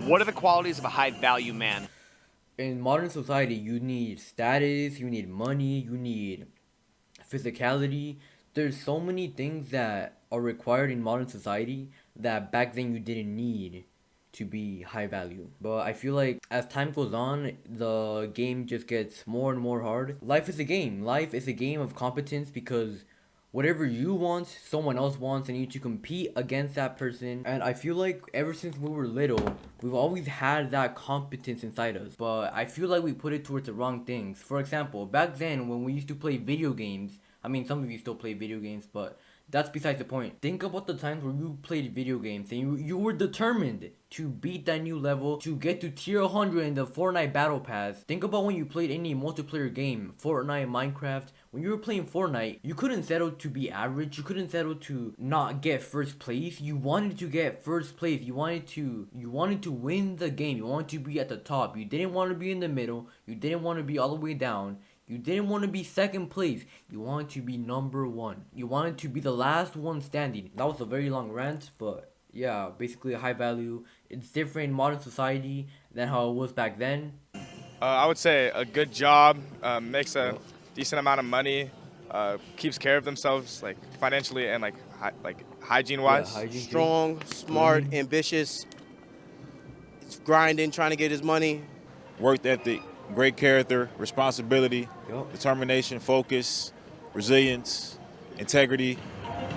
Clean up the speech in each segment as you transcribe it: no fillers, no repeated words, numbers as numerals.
What are the qualities of a high value man? In modern society, you need status, you need money, you need physicality. There's so many things that are required in modern society that back then you didn't need to be high value. But I feel like as time goes on, the game just gets more and more hard. Life is a game. Life is a game of competence because whatever you want, someone else wants, and you need to compete against that person. And I feel like ever since we were little, we've always had that competence inside us. But I feel like we put it towards the wrong things. For example, back then when we used to play video games, I mean, some of you still play video games, but that's besides the point. Think about the times where you played video games and you were determined to beat that new level, to get to tier 100 in the Fortnite Battle Pass. Think about when you played any multiplayer game, Fortnite, Minecraft. When you were playing Fortnite, you couldn't settle to be average. You couldn't settle to not get first place. You wanted to get first place. You wanted to win the game. You wanted to be at the top. You didn't want to be in the middle. You didn't want to be all the way down. You didn't want to be second place. You wanted to be number one. You wanted to be the last one standing. That was a very long rant, but yeah, basically a high value. It's different in modern society than how it was back then. I would say a good job, makes a Yep. decent amount of money, keeps care of themselves, like financially and like hygiene Yeah, wise. hygiene too. Strong, smart, Clean. ambitious, grinding, trying to get his money. Work ethic, great character, responsibility, Yep. determination, focus, resilience, integrity.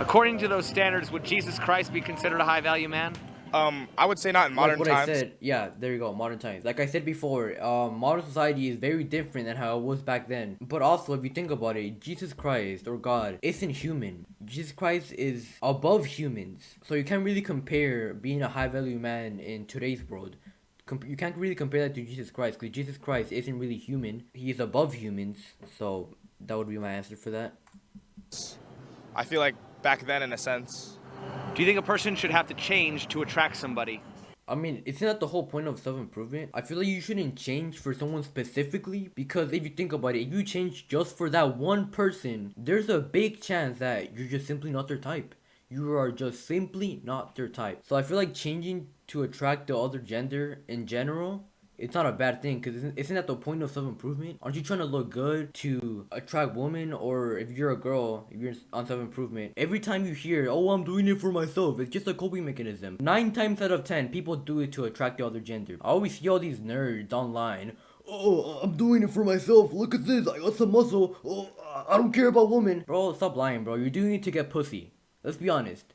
According to those standards, would Jesus Christ be considered a high value man? I would say not in modern Like what times. I said, yeah, there you go, modern times. Like I said before, modern society is very different than how it was back then. But also, if you think about it, Jesus Christ or God isn't human. Jesus Christ is above humans. So you can't really compare being a high value man in today's world. You can't really compare that to Jesus Christ because Jesus Christ isn't really human. He is above humans. So that would be my answer for that. I feel like back then, in a sense, Do you think a person should have to change to attract somebody? I mean, isn't that the whole point of self-improvement? I feel like you shouldn't change for someone specifically because if you think about it, if you change just for that one person, there's a big chance that you're just simply not their type. You are just simply not their type. So I feel like changing to attract the other gender in general, it's not a bad thing because isn't that the point of self-improvement? Aren't you trying to look good to attract women? Or if you're a girl, if you're on self-improvement, every time you hear, oh, I'm doing it for myself, it's just a coping mechanism. 9 times out of 10, people do it to attract the other gender. I always see all these nerds online. Oh, I'm doing it for myself. Look at this. I got some muscle. Oh, I don't care about women. Bro, stop lying, bro. You're doing it to get pussy. Let's be honest.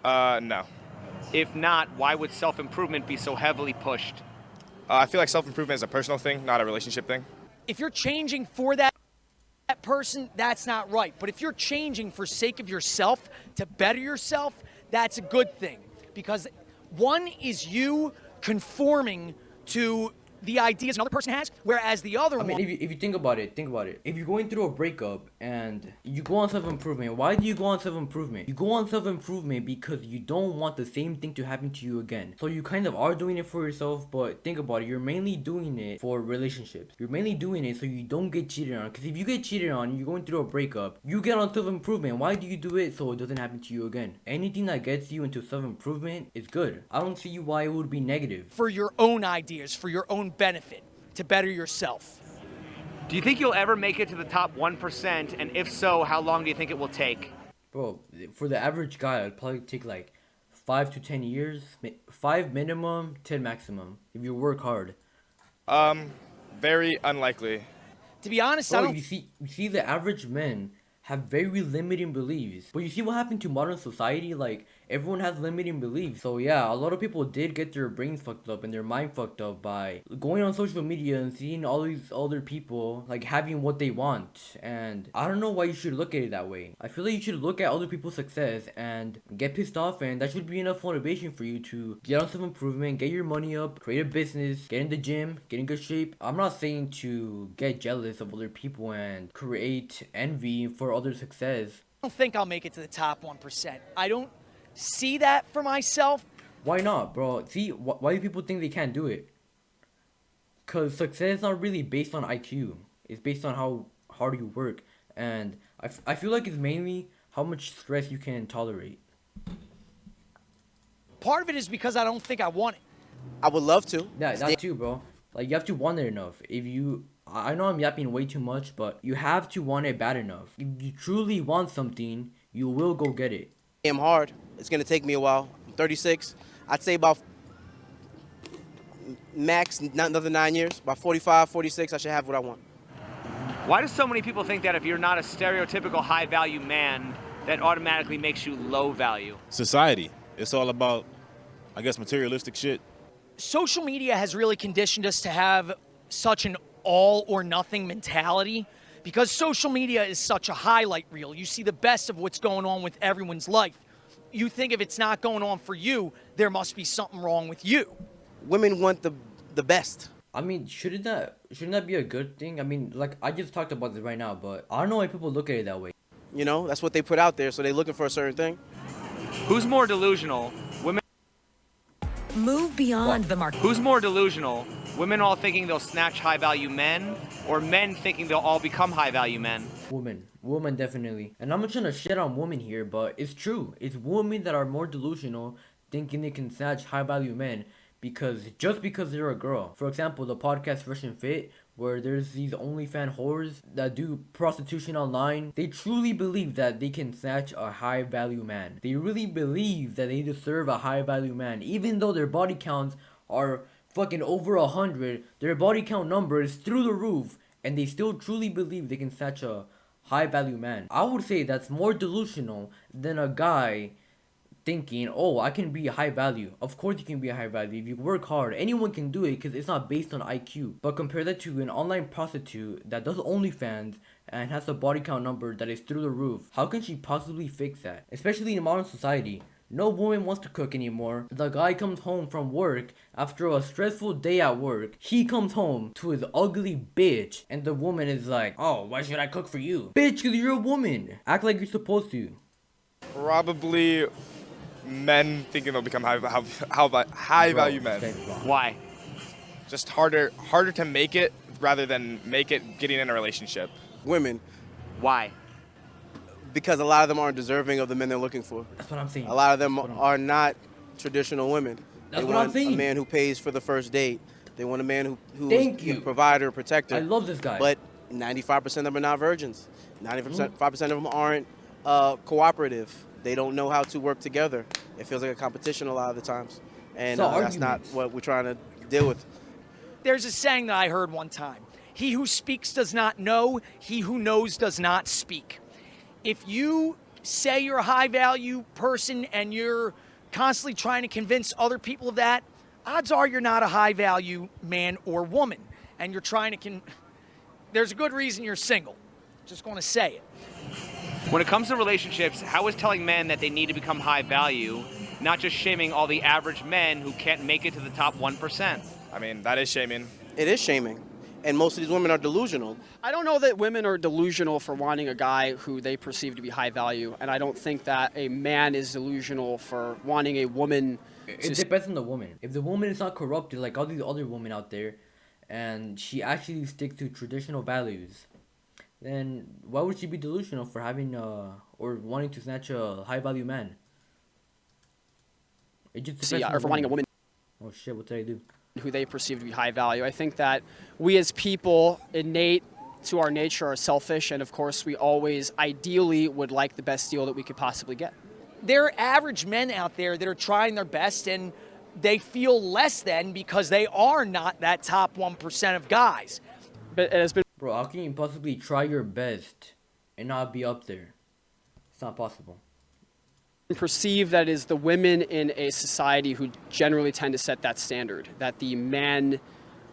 no. If not, why would self improvement be so heavily pushed? I feel like self-improvement is a personal thing, not a relationship thing. If you're changing for that person, that's not right. But if you're changing for sake of yourself to better yourself, that's a good thing. Because one is you conforming to the ideas another person has, whereas the other I mean, one. if you think about it, think about it. If you're going through a breakup and you go on self-improvement, why do you go on self-improvement? You go on self-improvement because you don't want the same thing to happen to you again. So you kind of are doing it for yourself, but think about it. You're mainly doing it for relationships. You're mainly doing it so you don't get cheated on. Because if you get cheated on, you're going through a breakup, you get on self-improvement. Why do you do it? So it doesn't happen to you again. Anything that gets you into self-improvement is good. I don't see why it would be negative. For your own ideas, for your own benefit, to better yourself. Do you think you'll ever make it to the top 1%? And if so, how long do you think it will take? Bro, for the average guy, it'd probably take like 5 to 10 years. 5 minimum, 10 maximum. If you work hard. Very unlikely. To be honest, I Bro, don't. you see the average men have very limiting beliefs. But you see what happened to modern society? Like, everyone has limiting beliefs. So yeah, a lot of people did get their brains fucked up and their mind fucked up by going on social media and seeing all these other people like having what they want. And I don't know why you should look at it that way. I feel like you should look at other people's success and get pissed off, and that should be enough motivation for you to get on self-improvement, get your money up, create a business, get in the gym, get in good shape. I'm not saying to get jealous of other people and create envy for other success. don't think I'll make it to the top 1%. I don't see that for myself. Why not, bro? See, why do people think they can't do it? Because success is not really based on IQ. It's based on how hard you work. And I feel like it's mainly how much stress you can tolerate. Part of it is because I don't think I want it. I would love to. Yeah, that too, bro. Like, you have to want it enough. I know I'm yapping way too much, but you have to want it bad enough. If you truly want something, you will go get it. Damn hard. It's gonna take me a while. I'm 36. I'd say about max not another 9 years. About 45, 46, I should have what I want. Why do so many people think that if you're not a stereotypical high value man, that automatically makes you low value? Society. It's all about, I guess, materialistic shit. Social media has really conditioned us to have such an all or nothing mentality because social media is such a highlight reel. You see the best of what's going on with everyone's life. You think if it's not going on for you, there must be something wrong with you. Women want the best. I mean, shouldn't that be a good thing? I mean, like, I just talked about this right now, but I don't know why people look at it that way. You know, that's what they put out there, so they're looking for a certain thing. Who's more delusional? Women. Move beyond the market. Who's more delusional? Women all thinking they'll snatch high value men, or men thinking they'll all become high value men? Women definitely. And I'm not trying to shit on women here, but it's true. It's women that are more delusional, thinking they can snatch high value men because they're a girl. For example, the podcast Fresh and Fit, where there's these OnlyFans whores that do prostitution online. They truly believe that they can snatch a high value man. They really believe that they deserve a high value man, even though their body counts are fucking over 100. Their body count number is through the roof, and they still truly believe they can snatch a high value man. I would say that's more delusional than a guy thinking, oh, I can be a high value. Of course you can be a high value. If you work hard, anyone can do it because it's not based on IQ. But compare that to an online prostitute that does OnlyFans and has a body count number that is through the roof. How can she possibly fix that? Especially in modern society. No woman wants to cook anymore. The guy comes home from work after a stressful day at work. He comes home to his ugly bitch, and the woman is like, oh, why should I cook for you? Bitch, because you're a woman. Act like you're supposed to. Probably men thinking they'll become high value men. Why? Just harder to make it rather than make it getting in a relationship. Women, Why? because a lot of them aren't deserving of the men they're looking for. That's what I'm saying. A lot of them are not traditional women. That's They what I'm want saying. a man who pays for the first date. They want a man who's Thank a you. provider, protector. I love this guy. But 95% of them are not virgins. 95% of them aren't cooperative. They don't know how to work together. It feels like a competition a lot of the times. And So that's not arguments. what we're trying to deal with. There's a saying that I heard one time. He who speaks does not know, he who knows does not speak. If you say you're a high value person and you're constantly trying to convince other people of that, odds are you're not a high value man or woman. And you're trying to there's a good reason you're single. Just going to say it. When it comes to relationships, how is telling men that they need to become high value, not just shaming all the average men who can't make it to the top 1%? I mean, that is shaming. It is shaming. And most of these women are delusional. I don't know that women are delusional for wanting a guy who they perceive to be high value, and I don't think that a man is delusional for wanting a woman. It depends on the woman. If the woman is not corrupted like all these other women out there, and she actually sticks to traditional values, then why would she be delusional for having or wanting to snatch a high value man? It just depends on or the for wanting a woman Oh shit! What did I do? who they perceive to be high value. I think that we as people, innate to our nature, are selfish, and of course we always ideally would like the best deal that we could possibly get. There are average men out there that are trying their best and they feel less than because they are not that top 1% of guys. But it has been Bro, how can you possibly try your best and not be up there? It's not possible. perceived that it is the women in a society who generally tend to set that standard, that the men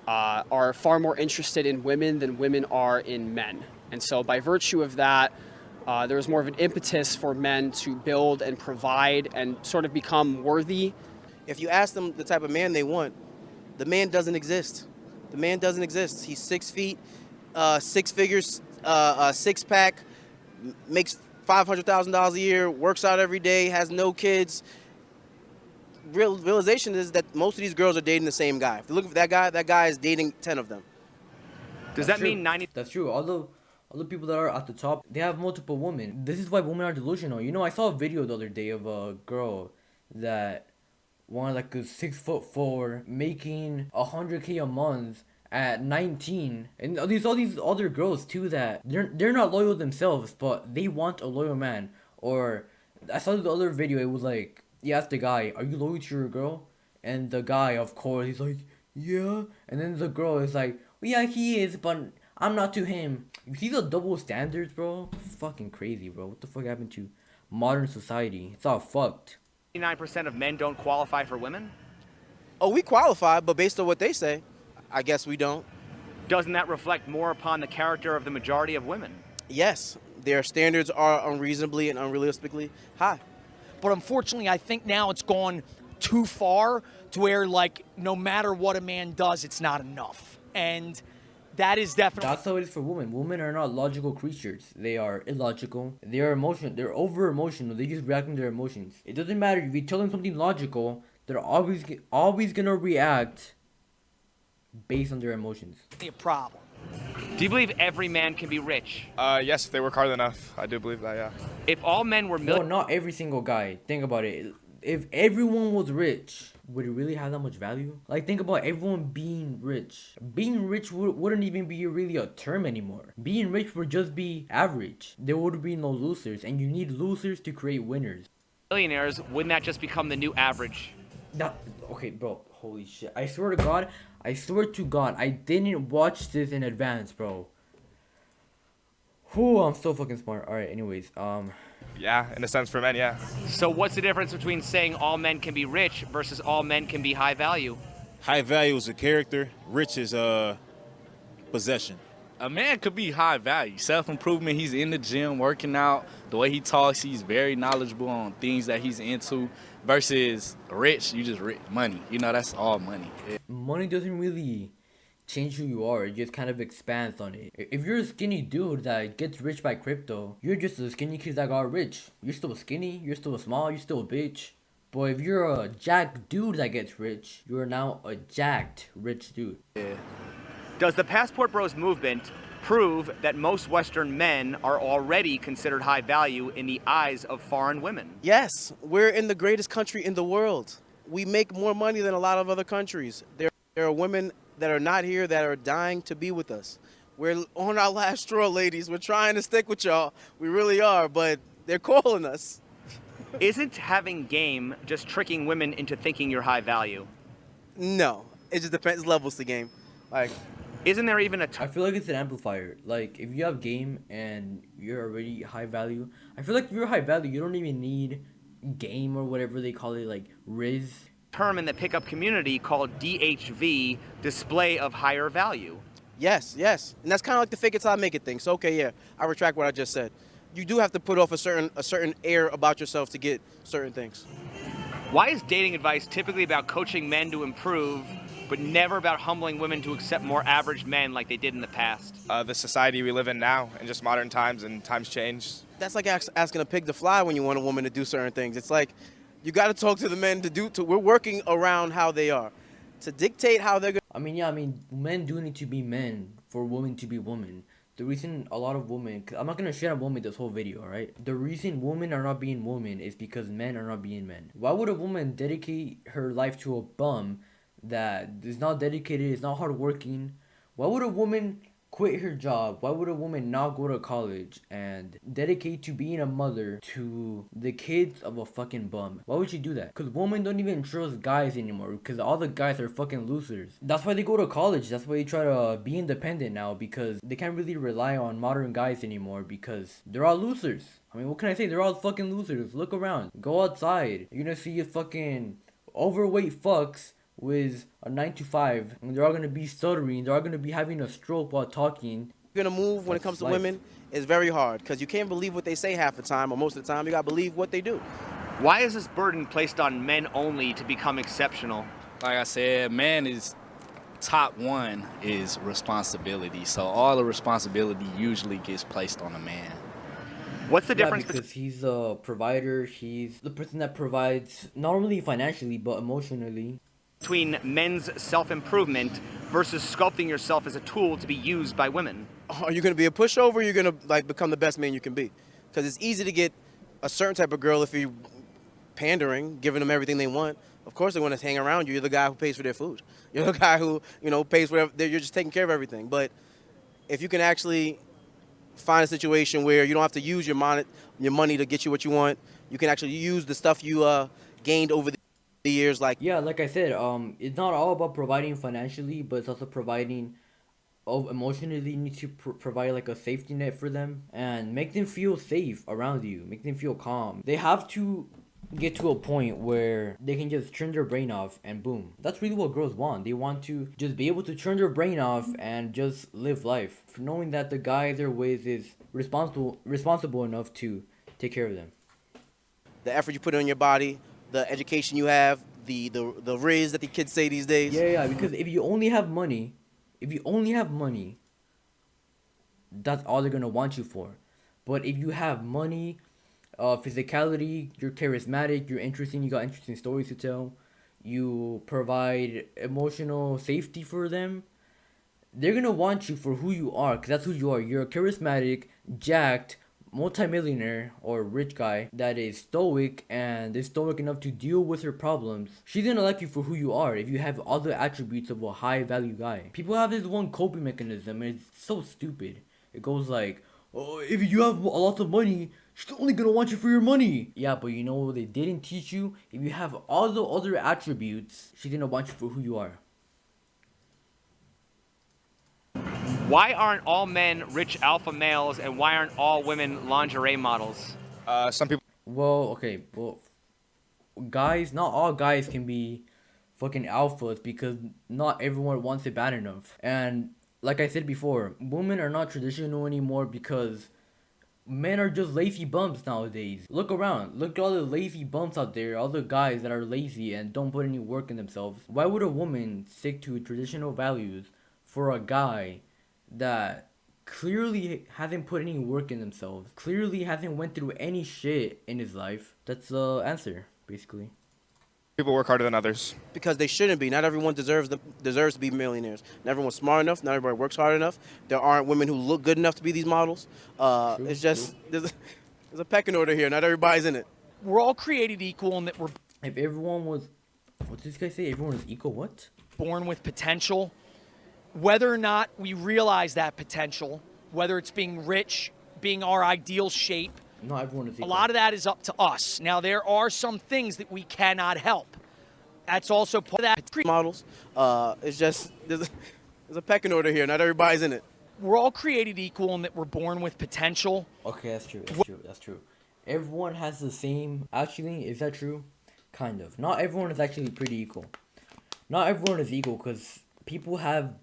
are far more interested in women than women are in men. And so by virtue of that, there is more of an impetus for men to build and provide and sort of become worthy. If you ask them the type of man they want, the man doesn't exist. The man doesn't exist. He's 6 feet, 6 figures, six pack, makes $500,000 a year, works out every day, has no kids. Realization is that most of these girls are dating the same guy. If you look at that guy is dating 10 of them. Does That's that mean true. 90? That's true. All the people that are at the top, they have multiple women. This is why women are delusional. You know, I saw a video the other day of a girl that want like a 6'4", making 100K a month at 19, and all these other girls too that they're not loyal themselves, but they want a loyal man. Or I saw the other video. It was like, you asked the guy, "Are you loyal to your girl?" And the guy, of course, he's like, "Yeah." And then the girl is like, well, "Yeah, he is, but I'm not to him." You see the double standards, bro? It's fucking crazy, bro. What the fuck happened to modern society? It's all fucked. 99% of men don't qualify for women? Oh, we qualify, but based on what they say, I guess we don't. Doesn't that reflect more upon the character of the majority of women? Yes, their standards are unreasonably and unrealistically high. But unfortunately, I think now it's gone too far to where, like, no matter what a man does, it's not enough. And that is definitely... That's how it is for women. Women are not logical creatures. They are illogical. They are emotional. They're over emotional. They just react to their emotions. It doesn't matter if you tell them something logical. They're always gonna react based on their emotions. a problem. Do you believe every man can be rich? Yes, if they work hard enough. I do believe that, yeah. If all men were No, not every single guy. Think about it. If everyone was rich, would it really have that much value? Like, think about everyone being rich. Being rich wouldn't even be really a term anymore. Being rich would just be average. There would be no losers, and you need losers to create winners. millionaires, wouldn't that just become the new average? Okay, bro. Holy shit. I swear to God, I didn't watch this in advance, bro. Whew, I'm so fucking smart. Alright, anyways, Yeah, in a sense for men, yeah. So what's the difference between saying all men can be rich versus all men can be high value? High value is a character. Rich is possession. A man could be high value. Self-improvement, he's in the gym, working out. The way he talks, he's very knowledgeable on things that he's into. Versus rich, you just rich. Money. You know, that's all money. Yeah. money doesn't really change who you are. It just kind of expands on it. If you're a skinny dude that gets rich by crypto, you're just a skinny kid that got rich. You're still skinny, you're still small, you're still a bitch. But if you're a jacked dude that gets rich, you're now a jacked rich dude. Yeah. Does the Passport Bros movement prove that most Western men are already considered high value in the eyes of foreign women? Yes, we're in the greatest country in the world. We make more money than a lot of other countries. There are women that are not here that are dying to be with us. We're on our last straw, ladies. We're trying to stick with y'all. We really are, but they're calling us. Isn't having game just tricking women into thinking you're high value? No, it just depends levels to game. Like, Isn't there even a I feel like it's an amplifier. Like, if you have game and you're already high value, I feel like if you're high value, you don't even need game or whatever they call it, like Riz. term in the pickup community called DHV, display of higher value? yes, yes. And that's kind of like the fake it till I make it thing. So, okay, yeah, I retract what I just said. You do have to put off a certain air about yourself to get certain things. Why is dating advice typically about coaching men to improve, but never about humbling women to accept more average men like they did in the past? The society we live in now, and just modern times, and times change. That's like asking a pig to fly when you want a woman to do certain things. It's like you got to talk to the men we're working around how they are. To dictate how they're going I mean, men do need to be men for women to be women. The reason a lot of women, I'm not gonna shit on women this whole video, alright? The reason women are not being women is because men are not being men. Why would a woman dedicate her life to a bum that is not dedicated, is not hardworking? Why would a woman quit her job? Why would a woman not go to college and dedicate to being a mother to the kids of a fucking bum? Why would you do that? Because women don't even trust guys anymore, because all the guys are fucking losers. That's why they go to college. That's why they try to be independent now, because they can't really rely on modern guys anymore because they're all losers. I mean, what can I say? They're all fucking losers. Look around. Go outside. You're gonna see a fucking overweight fucks with a 9 to 5, and they're all gonna be stuttering, they're all gonna be having a stroke while talking. to move when it comes to women is very hard because you can't believe what they say half the time, or most of the time. You got to believe what they do. Why is this burden placed on men only to become exceptional? Like I said, man is top one is responsibility. So all the responsibility usually gets placed on a man. What's the difference because he's a provider, he's the person that provides not only financially but emotionally. between men's self-improvement versus sculpting yourself as a tool to be used by women? Are you going to be a pushover, or are you going to like become the best man you can be? Because it's easy to get a certain type of girl if you're pandering, giving them everything they want. Of course they want to hang around you. You're the guy who pays for their food. You're the guy who, pays for you're just taking care of everything. But if you can actually find a situation where you don't have to use your money to get you what you want, you can actually use the stuff you gained over the years. Yeah, like I said, it's not all about providing financially, but it's also providing emotionally. You need to provide like a safety net for them and make them feel safe around you, make them feel calm. They have to get to a point where they can just turn their brain off and boom. That's really what girls want. They want to just be able to turn their brain off and just live life, for knowing that the guy they're with is responsible enough to take care of them. The effort you put on your body, the education you have, the riz that the kids say these days. Yeah, because if you only have money, that's all they're gonna want you for. But if you have money, physicality, you're charismatic, you're interesting, you got interesting stories to tell, you provide emotional safety for them, they're gonna want you for who you are, because that's who you are. You're a charismatic, jacked, multimillionaire or rich guy that is stoic and is stoic enough to deal with her problems. She's gonna like you for who you are if you have all the attributes of a high value guy. People have this one coping mechanism and it's so stupid. It goes like, oh, if you have a lot of money, she's only gonna want you for your money. Yeah, but you know what they didn't teach you? If you have all the other attributes, she's gonna want you for who you are. Why aren't all men rich alpha males, and why aren't all women lingerie models? Some people. Well, okay, well, guys, not all guys can be fucking alphas because not everyone wants it bad enough. And like I said before, women are not traditional anymore because men are just lazy bumps nowadays. Look around. Look at all the lazy bumps out there. All the guys that are lazy and don't put any work in themselves. Why would a woman stick to traditional values for a guy that clearly hasn't put any work in themselves, clearly hasn't went through any shit in his life? That's the answer, basically. People work harder than others. Because they shouldn't be. Not everyone deserves to be millionaires. Not everyone's smart enough. Not everybody works hard enough. There aren't women who look good enough to be these models. It's just there's a pecking order here. Not everybody's in it. We're all created equal in that we're If everyone was, what did this guy say? Everyone is equal. What? born with potential. Whether or not we realize that potential, whether it's being rich, being our ideal shape, Not everyone is equal. a lot of that is up to us. Now, there are some things that we cannot help. That's also part of that. Models. It's just there's a pecking order here. Not everybody's in it. We're all created equal in that we're born with potential. Okay, that's true. That's true. Everyone has the same. Actually, is that true? Kind of. Not everyone is actually pretty equal. Not everyone is equal because people have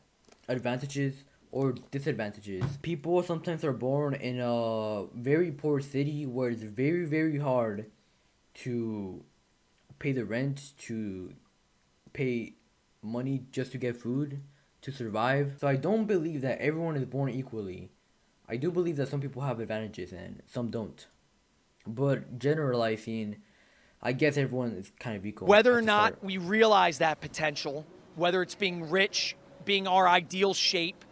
advantages or disadvantages. People sometimes are born in a very poor city where it's very, very hard to pay the rent, to pay money just to get food, to survive. So I don't believe that everyone is born equally. I do believe that some people have advantages and some don't. But generalizing, I guess everyone is kind of equal. Whether or at the not start. we realize that potential, whether it's being rich, being our ideal shape,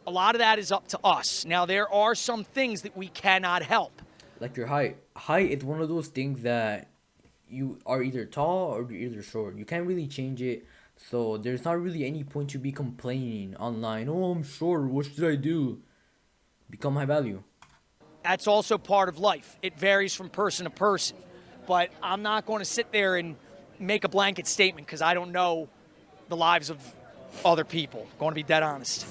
a lot of that is up to us. Now, there are some things that we cannot help. Like your height. Height is one of those things that you are either tall or you're either short. You can't really change it. So there's not really any point to be complaining online. Oh, I'm short. What should I do? Become high value. That's also part of life. It varies from person to person. But I'm not going to sit there and make a blanket statement because I don't know the lives of other people. Going to be dead honest.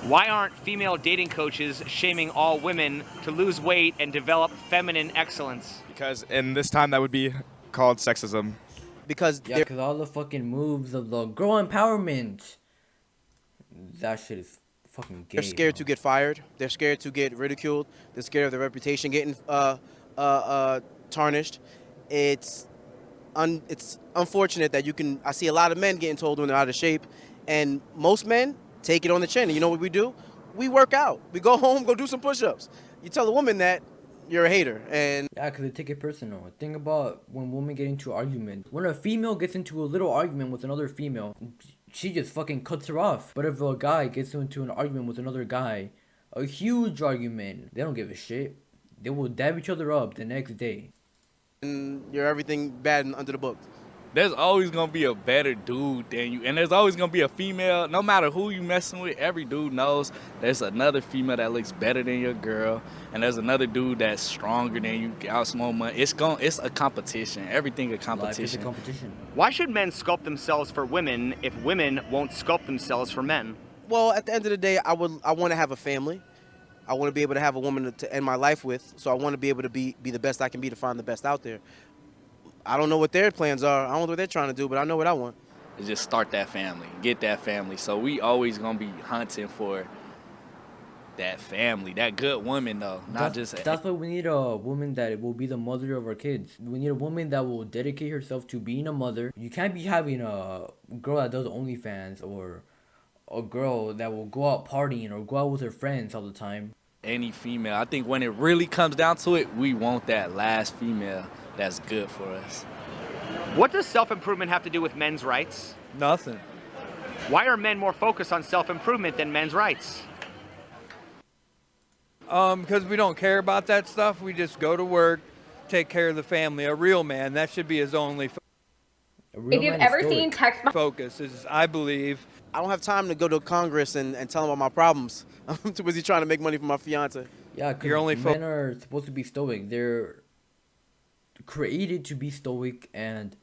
Why aren't female dating coaches shaming all women to lose weight and develop feminine excellence? Because in this time that would be called sexism. Because Yeah, because all the fucking moves of the girl empowerment. That shit is fucking gay. they're scared bro. to get fired. They're scared to get ridiculed. They're scared of their reputation getting tarnished. It's unfortunate that I see a lot of men getting told when they're out of shape, and most men take it on the chin. And you know what we do? We work out. We go home, go do some push-ups. You tell a woman that, you're a hater. And Yeah, because they take it personal. Think about when women get into arguments. When a female gets into a little argument with another female, she just fucking cuts her off. But if a guy gets into an argument with another guy, a huge argument, they don't give a shit. They will dab each other up the next day. you're everything bad and under the book. there's always gonna be a better dude than you, and there's always gonna be a female. No matter who you messing with, every dude knows there's another female that looks better than your girl, and there's another dude that's stronger than you, out more money. It's a competition. Everything a competition. Life is a competition. Why should men sculpt themselves for women if women won't sculpt themselves for men? Well, at the end of the day, I want to have a family. I want to be able to have a woman to end my life with. So I want to be able to be the best I can be to find the best out there. I don't know what their plans are. I don't know what they're trying to do, but I know what I want. Just start that family, get that family. So we always gonna be hunting for that family, that good woman though, That's why we need a woman that will be the mother of our kids. We need a woman that will dedicate herself to being a mother. You can't be having a girl that does OnlyFans or a girl that will go out partying or go out with her friends all the time. Any female. I think when it really comes down to it, we want that last female that's good for us. What does self-improvement have to do with men's rights? Nothing. Why are men more focused on self-improvement than men's rights? Because we don't care about that stuff. We just go to work, take care of the family. A real man, that should be his only If you've ever seen text focus, is, I believe. I don't have time to go to Congress and tell them about my problems. I'm too busy trying to make money for my fiance. Yeah, because men are supposed to be stoic. They're created to be stoic and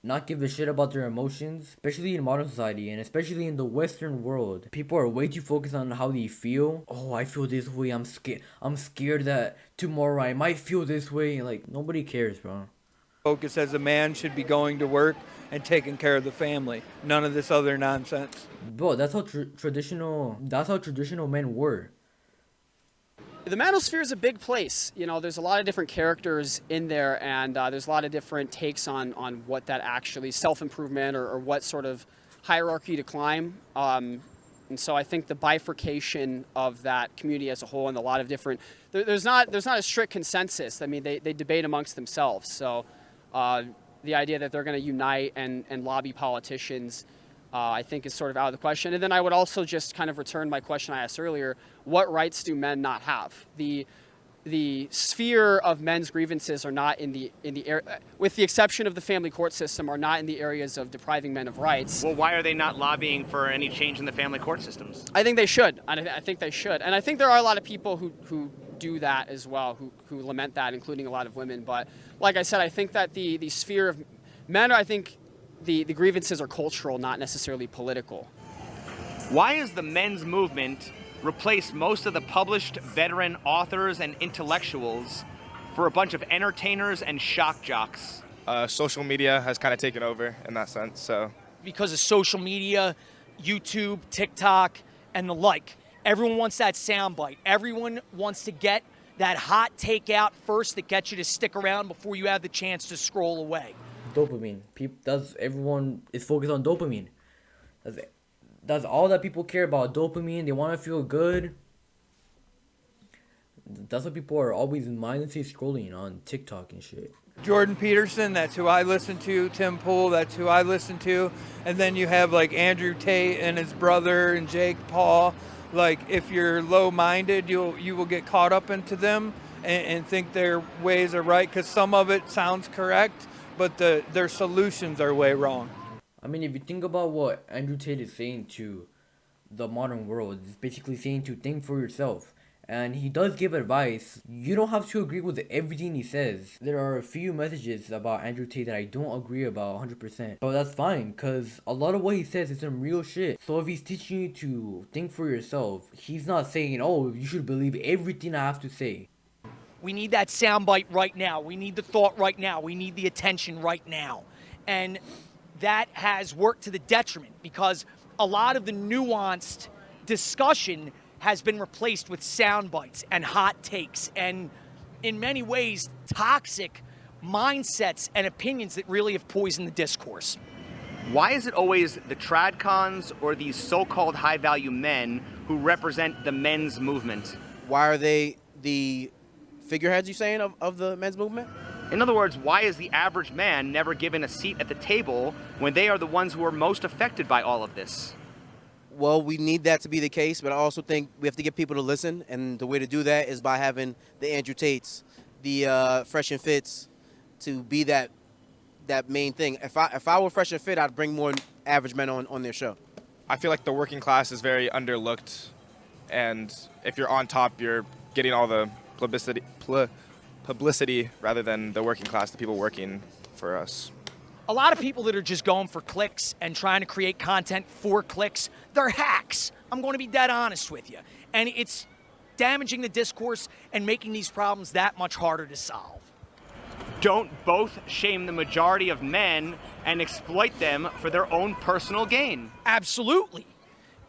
not give a shit about their emotions, especially in modern society and especially in the Western world. People are way too focused on how they feel. Oh, I feel this way. I'm scared that tomorrow I might feel this way. Like, nobody cares, bro. Focus as a man should be going to work and taking care of the family. None of this other nonsense. Bro, that's how traditional men were. The manosphere is a big place. You know, there's a lot of different characters in there, and there's a lot of different takes on what that actually self-improvement or what sort of hierarchy to climb. And so I think the bifurcation of that community as a whole and a lot of different, there's not a strict consensus. I mean, they debate amongst themselves. So the idea that they're going to unite and lobby politicians, I think is sort of out of the question. And then I would also just kind of return my question I asked earlier: what rights do men not have? The sphere of men's grievances are not in the with the exception of the family court system, are not in the areas of depriving men of rights. Well, why are they not lobbying for any change in the family court systems? I think they should. I think they should. And I think there are a lot of people who do that as well, who lament that, including a lot of women. But like I said, I think that the sphere of men, I think the grievances are cultural, not necessarily political. Why is the men's movement replaced most of the published veteran authors and intellectuals for a bunch of entertainers and shock jocks? Social media has kind of taken over in that sense. So Because of social media, YouTube, TikTok, and the like. Everyone wants that soundbite. Everyone wants to get that hot takeout first that gets you to stick around before you have the chance to scroll away. Dopamine. Everyone is focused on dopamine. That's all that people care about. Dopamine. They want to feel good. That's why people are always mindlessly scrolling on TikTok and shit. Jordan Peterson, that's who I listen to. Tim Pool, that's who I listen to. And then you have like Andrew Tate and his brother and Jake Paul. Like, if you're low-minded, you will get caught up into them and think their ways are right, because some of it sounds correct, but their solutions are way wrong. I mean, if you think about what Andrew Tate is saying to the modern world, it's basically saying to think for yourself. And he does give advice. You don't have to agree with everything he says. There are a few messages about Andrew Tate that I don't agree about 100%. But that's fine, because a lot of what he says is some real shit. So if he's teaching you to think for yourself, he's not saying, oh, you should believe everything I have to say. We need that soundbite right now. We need the thought right now. We need the attention right now. And that has worked to the detriment, because a lot of the nuanced discussion has been replaced with sound bites and hot takes and, in many ways, toxic mindsets and opinions that really have poisoned the discourse. Why is it always the tradcons or these so-called high-value men who represent the men's movement? Why are they the figureheads, you saying, of the men's movement? In other words, why is the average man never given a seat at the table when they are the ones who are most affected by all of this? Well, we need that to be the case, but I also think we have to get people to listen, and the way to do that is by having the Andrew Tates, the Fresh and Fits, to be that that main thing. If I were Fresh and Fit, I'd bring more average men on their show. I feel like the working class is very underlooked, and if you're on top, you're getting all the publicity rather than the working class, the people working for us. A lot of people that are just going for clicks and trying to create content for clicks, they're hacks. I'm going to be dead honest with you. And it's damaging the discourse and making these problems that much harder to solve. Don't both shame the majority of men and exploit them for their own personal gain. Absolutely.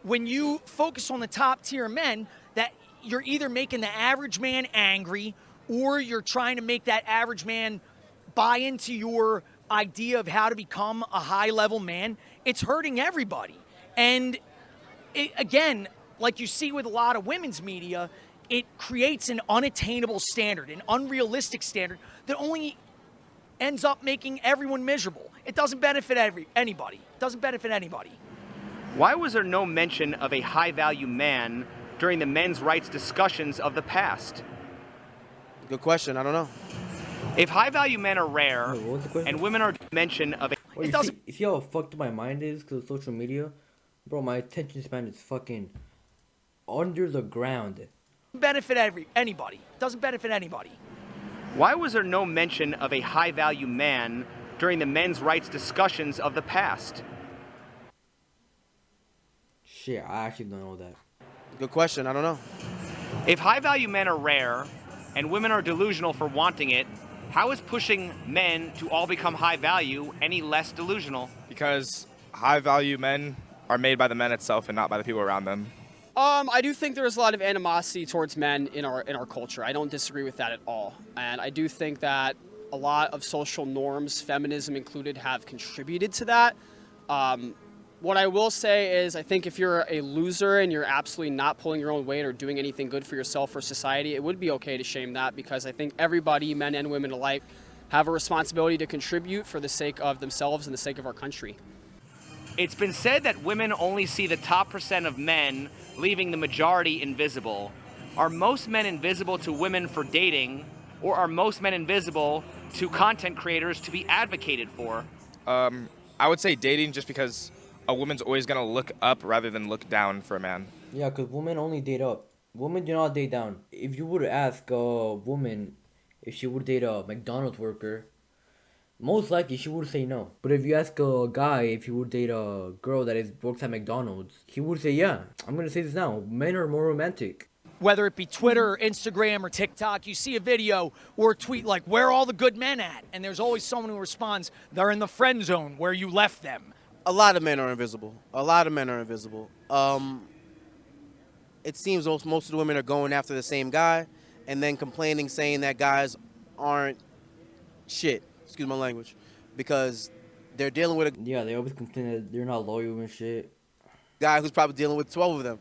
When you focus on the top tier men, that you're either making the average man angry or you're trying to make that average man buy into your idea of how to become a high-level man. It's hurting everybody. And again, like you see with a lot of women's media, it creates an unattainable standard, an unrealistic standard that only ends up making everyone miserable. It doesn't benefit anybody. It doesn't benefit anybody. Why was there no mention of a high-value man during the men's rights discussions of the past? Good question. I don't know. If high-value men are rare Wait, what was the question? and women are mention of a... Well, you see how fucked my mind is because of social media? Bro, my attention span is fucking under the ground. Benefit anybody. Doesn't benefit anybody. Why was there no mention of a high-value man during the men's rights discussions of the past? Shit, I actually don't know that. Good question. I don't know. If high-value men are rare and women are delusional for wanting it, how is pushing men to all become high-value any less delusional? Because high-value men are made by the men itself and not by the people around them. I do think there's a lot of animosity towards men in our culture. I don't disagree with that at all. And I do think that a lot of social norms, feminism included, have contributed to that. What I will say is I think if you're a loser and you're absolutely not pulling your own weight or doing anything good for yourself or society, it would be okay to shame that, because I think everybody, men and women alike, have a responsibility to contribute for the sake of themselves and the sake of our country. It's been said that women only see the top percent of men, leaving the majority invisible. Are most men invisible to women for dating, or are most men invisible to content creators to be advocated for? I would say dating, just because a woman's always going to look up rather than look down for a man. Yeah, because women only date up. Women do not date down. If you would ask a woman if she would date a McDonald's worker, most likely she would say no. But if you ask a guy if he would date a girl that works at McDonald's, he would say yeah. I'm going to say this now. Men are more romantic. Whether it be Twitter or Instagram or TikTok, you see a video or a tweet like, where are all the good men at? And there's always someone who responds, they're in the friend zone where you left them. A lot of men are invisible. A lot of men are invisible. It seems most of the women are going after the same guy and then complaining, saying that guys aren't shit. Excuse my language. Because they're dealing with a Yeah, they always complain that they're not loyal and shit. guy who's probably dealing with 12 of them.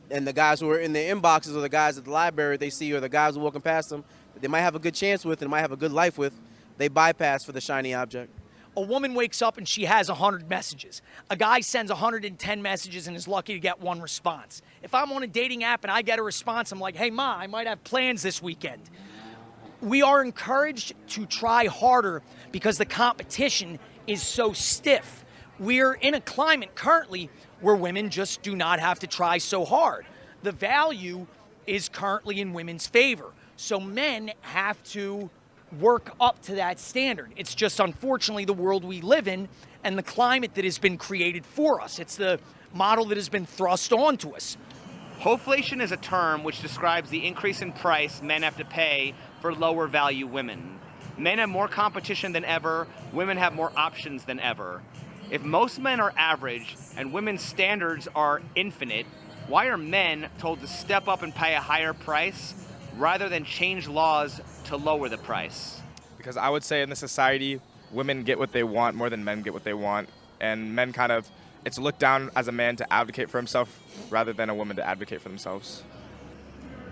And the guys who are in their inboxes or the guys at the library they see, or the guys who are walking past them, that they might have a good chance with and might have a good life with, they bypass for the shiny object. A woman wakes up and she has 100 messages. A guy sends 110 messages and is lucky to get one response. If I'm on a dating app and I get a response, I'm like, hey, Ma, I might have plans this weekend. We are encouraged to try harder because the competition is so stiff. We're in a climate currently where women just do not have to try so hard. The value is currently in women's favor. So men have to work up to that standard. It's just unfortunately the world we live in and the climate that has been created for us. It's the model that has been thrust onto us. Hoflation is a term which describes the increase in price men have to pay for lower value women. Men have more competition than ever, women have more options than ever. If most men are average and women's standards are infinite, why are men told to step up and pay a higher price rather than change laws to lower the price? Because I would say in this society, women get what they want more than men get what they want. And men it's looked down as a man to advocate for himself rather than a woman to advocate for themselves.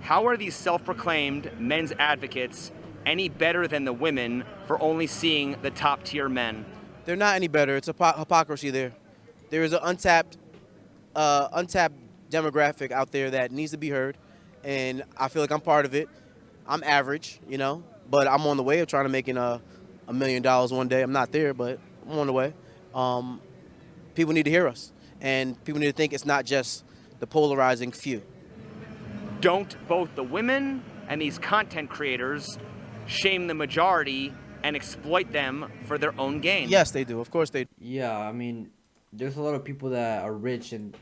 How are these self-proclaimed men's advocates any better than the women for only seeing the top tier men? They're not any better. It's a hypocrisy there. There is an untapped demographic out there that needs to be heard, and I feel like I'm part of it. I'm average, but I'm on the way of trying to making $1 million one day. I'm not there, but I'm on the way. People need to hear us, and people need to think it's not just the polarizing few. Don't both the women and these content creators shame the majority and exploit them for their own gain? Yes, they do. Of course they do. Yeah, I mean, there's a lot of people that are rich and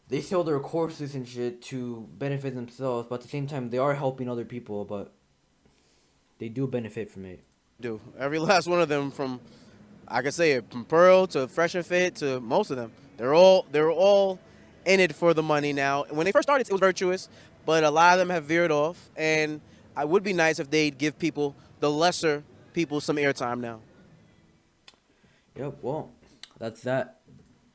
they sell their courses and shit to benefit themselves, but at the same time, they are helping other people, but they do benefit from it. Do. Every last one of them, from, I can say it, from Pearl to Fresh and Fit to most of them, they're all in it for the money now. When they first started, it was virtuous, but a lot of them have veered off, and it would be nice if they'd give people, the lesser people, some airtime now. Yep, well, that's that.